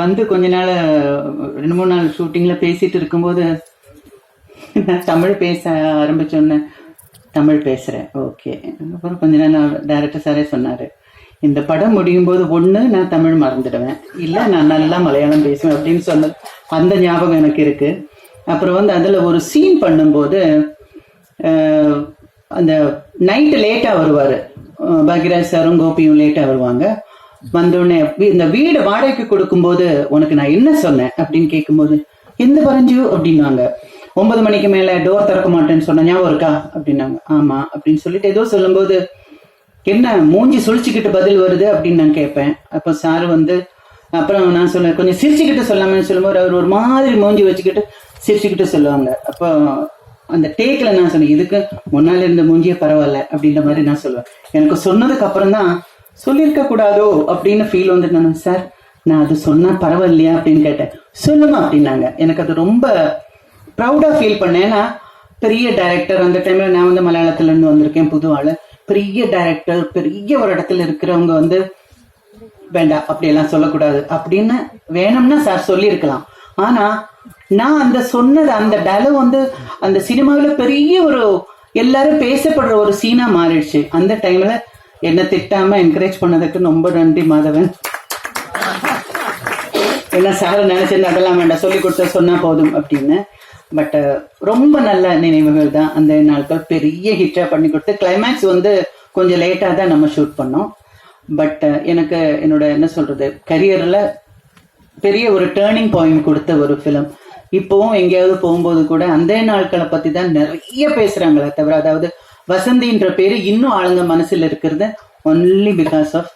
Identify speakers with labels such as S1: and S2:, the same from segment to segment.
S1: வந்து கொஞ்ச நாள் 2-3 நாள் ஷூட்டிங்ல பேசிட்டு இருக்கும்போது நான் தமிழ் பேச ஆரம்பிச்சோன்னே தமிழ் பேசுறேன், ஓகே. அப்புறம் கொஞ்ச நாள் டைரக்டர் சாரே சொன்னாரு, இந்த படம் முடியும் போது ஒண்ணு நான் தமிழ் மறந்துடுவேன், இல்ல நான் நல்லா மலையாளம் பேசுவேன் அப்படின்னு சொன்னது அந்த ஞாபகம் எனக்கு இருக்கு. அப்புறம் வந்து அதுல ஒரு சீன் பண்ணும்போது அந்த நைட்டு லேட்டா வருவாரு, பாக்யராஜ் சாரும் கோபியும் லேட்டா வருவாங்க. வந்தோடனே இந்த வீடு வாடகைக்கு கொடுக்கும்போது உனக்கு நான் என்ன சொன்னேன் அப்படின்னு கேட்கும்போது எந்த பறஞ்சு அப்படின்னாங்க. 9 மணிக்கு மேல டோர் திறக்க மாட்டேன்னு சொன்ன ஞாபகம் இருக்கா அப்படின்னாங்க. ஆமா அப்படின்னு சொல்லிட்டு ஏதோ சொல்லும்போது என்ன மூஞ்சி சுழிச்சுக்கிட்டு பதில் வருது அப்படின்னு நான் கேட்பேன். அப்போ சார் வந்து அப்புறம் நான் சொல்லுவேன் கொஞ்சம் சிரிச்சுக்கிட்டு சொல்லாமன்னு சொல்லும்போது அவர் ஒரு மாதிரி மூஞ்சி வச்சுக்கிட்டு சிரிச்சுக்கிட்டு சொல்லுவாங்க. அப்போ அந்த டேக்ல நான் சொன்னேன், இதுக்கு முன்னால இருந்த மூஞ்சியே பரவாயில்ல அப்படின்ற மாதிரி நான் சொல்லுவேன். எனக்கு சொன்னதுக்கு அப்புறம் தான் சொல்லியிருக்க கூடாதோ அப்படின்னு ஃபீல் வந்து நான் சார் நான் அது சொன்னா பரவாயில்லையா அப்படின்னு கேட்டேன். சொல்லுங்க அப்படின்னாங்க. எனக்கு அது ரொம்ப ப்ரௌடா ஃபீல் பண்ணேன். ஏன்னா பெரிய டைரக்டர், அந்த டைம்ல நான் வந்து மலையாளத்துல இருந்து வந்திருக்கேன், புது ஆளு, பெரிய டைரக்டர், பெரிய ஒரு இடத்துல இருக்கிறவங்க வந்து வேண்டாம் அப்படியெல்லாம் சொல்லக்கூடாது அப்படின்னு வேணும்னா சார் சொல்லியிருக்கலாம். ஆனா நான் அந்த சொன்னது அந்த டயலாக் வந்து அந்த சினிமாவில பெரிய ஒரு எல்லாரும் பேசப்படுற ஒரு சீனா மாறிடுச்சு. அந்த டைம்ல என்ன திட்டாம என்கரேஜ் பண்ணதுக்கு ரொம்ப நன்றி மாதவன். என்ன சார் நினைச்சு அதெல்லாம் வேண்டாம், சொல்லி கொடுத்த சொன்னா போதும் அப்படின்னு. பட் ரொம்ப நல்ல நினைவுகள் தான் அந்த நாட்கள். பெரிய ஹிட்டா பண்ணி கொடுத்து கிளைமேக்ஸ் வந்து கொஞ்சம் லேட்டா தான் நம்ம ஷூட் பண்ணோம். பட் எனக்கு என்னோட என்ன சொல்றது கரியர்ல பெரிய ஒரு டேர்னிங் பாயிண்ட் கொடுத்த ஒரு ஃபிலிம். இப்பவும் எங்கேயாவது போகும்போது கூட அந்த நாட்களை பத்தி தான் நிறைய பேசுறாங்களே தவிர, அதாவது வசந்தின்ற பேரு இன்னும் ஆளுங்க மனசுல இருக்கிறது only because of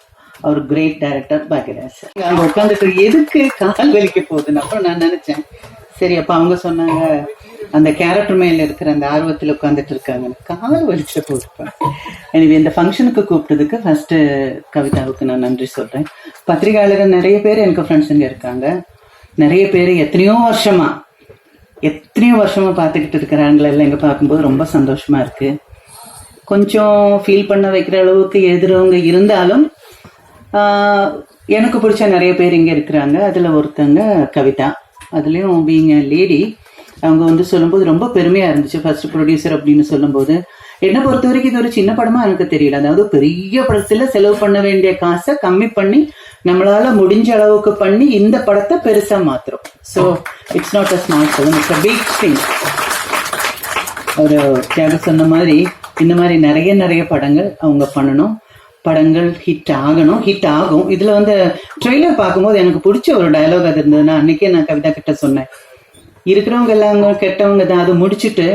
S1: our great director Bhagyaraj. அங்க உட்காந்துட்டு எதுக்கு கால் வலிக்க போகுதுன்னு அப்புறம் நான் நினைச்சேன். சரி அப்ப அவங்க சொன்னாங்க அந்த கேரக்டர் மேல இருக்கிற அந்த ஆர்வத்தில் உட்காந்துட்டு இருக்காங்க, கால் வலிச்ச போதுப்பா. எனவே இந்த ஃபங்க்ஷனுக்கு கூப்பிட்டதுக்கு ஃபர்ஸ்ட் கவிதாவுக்கு நான் நன்றி சொல்றேன். பத்திரிகையாளர்கள் நிறைய பேர் எனக்கு ஃப்ரெண்ட்ஸுங்க இருக்காங்க. நிறைய பேர் எத்தனையோ வருஷமா பார்த்துக்கிட்டு இருக்கிறாங்களே எல்லாம் இங்க பார்க்கும்போது ரொம்ப சந்தோஷமா இருக்கு. கொஞ்சம் ஃபீல் பண்ண வைக்கிற அளவுக்கு எழுதுறவங்க இருந்தாலும் எனக்கு பிடிச்ச நிறைய பேர் இங்க இருக்கிறாங்க. அதுல ஒருத்தங்க கவிதா, அதுலயும் பீயிங் எ லேடி, அவங்க வந்து சொல்லும்போது ரொம்ப பெருமையா இருந்துச்சு. ஃபர்ஸ்ட் ப்ரொடியூசர் அப்படின்னு சொல்லும்போது என்னை பொறுத்த வரைக்கும் இது ஒரு சின்ன படமா எனக்கு தெரியல. அதாவது பெரிய படத்துல செலவு பண்ண வேண்டிய காசை கம்மி பண்ணி நம்மளால முடிஞ்ச அளவுக்கு பண்ணி இந்த படத்தை பெருசா மாத்துறோம். So it's not a small film, it's a big thing. ஒரு தியாக சொன்ன மாதிரி இந்த மாதிரி நிறைய படங்கள் அவங்க பண்ணணும், படங்கள் ஹிட் ஆகணும், ஹிட் ஆகும். இதுல வந்து ட்ரெய்லர் பார்க்கும்போது எனக்கு பிடிச்ச ஒரு டயலாக் அது இருந்ததுன்னா அன்னைக்கே நான் கவிதா கிட்ட சொன்னேன், இருக்கிறவங்க எல்லாம் கெட்டவங்க தான், அது முடிச்சுட்டு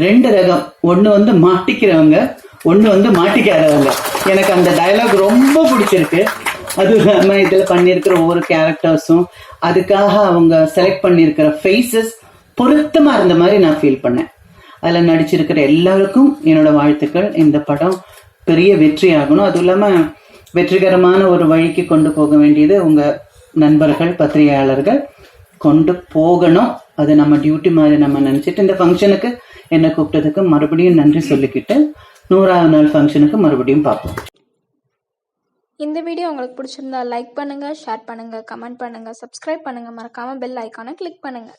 S1: 2 ரகம், ஒண்ணு வந்து மாட்டிக்கிறவங்க, ஒண்ணு வந்து மாட்டிக்காதவங்க. எனக்கு அந்த டயலாக் ரொம்ப பிடிச்சிருக்கு. அது இல்லாம இதுல பண்ணியிருக்கிற ஒவ்வொரு கேரக்டர்ஸும் அதுக்காக அவங்க செலக்ட் பண்ணியிருக்கிற ஃபேஸஸ் பொருத்தமா இருந்த மாதிரி நான் ஃபீல் பண்ணேன். அதுல நடிச்சிருக்கிற எல்லாருக்கும் என்னோட வாழ்த்துக்கள். இந்த படம் பெரிய வெற்றி ஆகணும். அதுவும் இல்லாம வெற்றிகரமான ஒரு வழிக்கு கொண்டு போக வேண்டியது உங்க நண்பர்கள், பத்திரிகையாளர்கள் கொண்டு போகணும். அது நம்ம டியூட்டி மாதிரி நம்ம நினைச்சிட்டு இந்த ஃபங்க்ஷனுக்கு என்ன கூப்பிட்டதுக்கு மறுபடியும் நன்றி சொல்லிக்கிட்டு 100ஆவது நாள் ஃபங்க்ஷனுக்கு மறுபடியும் பார்ப்போம்.
S2: இந்த வீடியோ உங்களுக்கு பிடிச்சிருந்தா லைக் பண்ணுங்க, ஷேர் பண்ணுங்க, கமெண்ட் பண்ணுங்க, சப்ஸ்கிரைப் பண்ணுங்க, மறக்காம பெல் ஐக்கானை கிளிக் பண்ணுங்க.